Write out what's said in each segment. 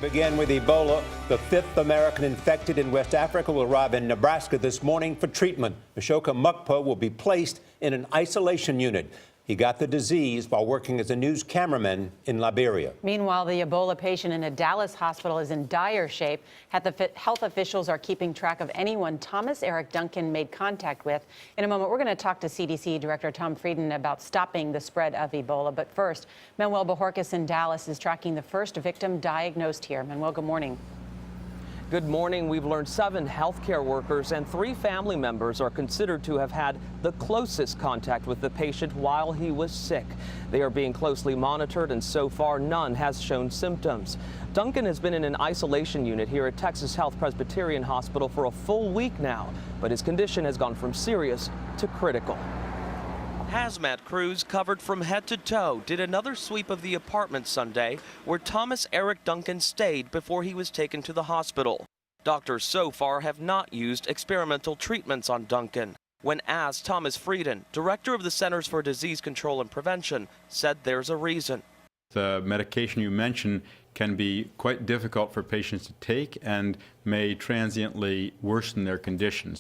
Begin with Ebola. The fifth American infected in West Africa will arrive in Nebraska this morning for treatment. Ashoka Mukpo will be placed in an isolation unit. He got the disease while working as a news cameraman in Liberia. Meanwhile, the Ebola patient in a Dallas hospital is in dire shape. Health officials are keeping track of anyone Thomas Eric Duncan made contact with. In a moment, we're going to talk to CDC Director Tom Frieden about stopping the spread of Ebola. But first, Manuel Bojorquez in Dallas is tracking the first victim diagnosed here. Manuel, good morning. Good morning. We've learned 7 healthcare workers and 3 family members are considered to have had the closest contact with the patient while he was sick. They are being closely monitored, and so far none has shown symptoms. Duncan has been in an isolation unit here at Texas Health Presbyterian Hospital for a full week now, but his condition has gone from serious to critical. Hazmat crews covered from head to toe did another sweep of the apartment Sunday where Thomas Eric Duncan stayed before he was taken to the hospital. Doctors so far have not used experimental treatments on Duncan. When asked, Thomas Frieden, director of the Centers for Disease Control and Prevention, said there's a reason. The medication you mentioned can be quite difficult for patients to take and may transiently worsen their conditions.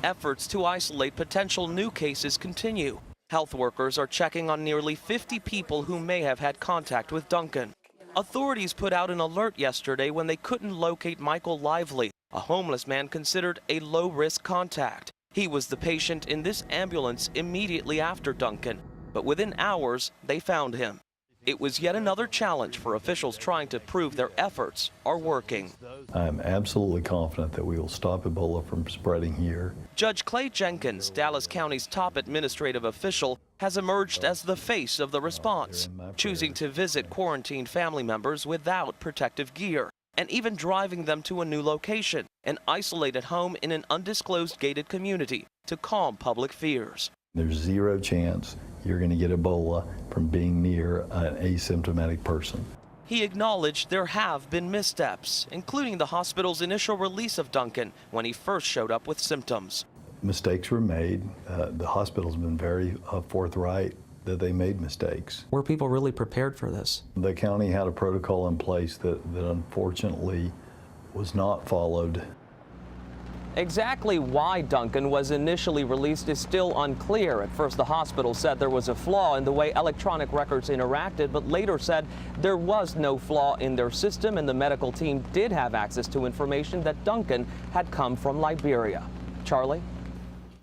Efforts to isolate potential new cases continue. Health workers are checking on nearly 50 people who may have had contact with Duncan. Authorities put out an alert yesterday when they couldn't locate Michael Lively, a homeless man considered a low-risk contact. He was the patient in this ambulance immediately after Duncan, but within hours they found him. It was yet another challenge for officials trying to prove their efforts are working. I'm absolutely confident that we will stop Ebola from spreading here. Judge Clay Jenkins, Dallas County's top administrative official, has emerged as the face of the response, choosing to visit quarantined family members without protective gear, and even driving them to a new location, an isolated home in an undisclosed gated community, to calm public fears. There's zero chance you're going to get Ebola from being near an asymptomatic person. He acknowledged there have been missteps, including the hospital's initial release of Duncan when he first showed up with symptoms. Mistakes were made. The hospital's been very forthright that they made mistakes. Were people really prepared for this? The county had a protocol in place that unfortunately was not followed. Exactly why Duncan was initially released is still unclear. At first, the hospital said there was a flaw in the way electronic records interacted, but later said there was no flaw in their system and the medical team did have access to information that Duncan had come from Liberia. Charlie?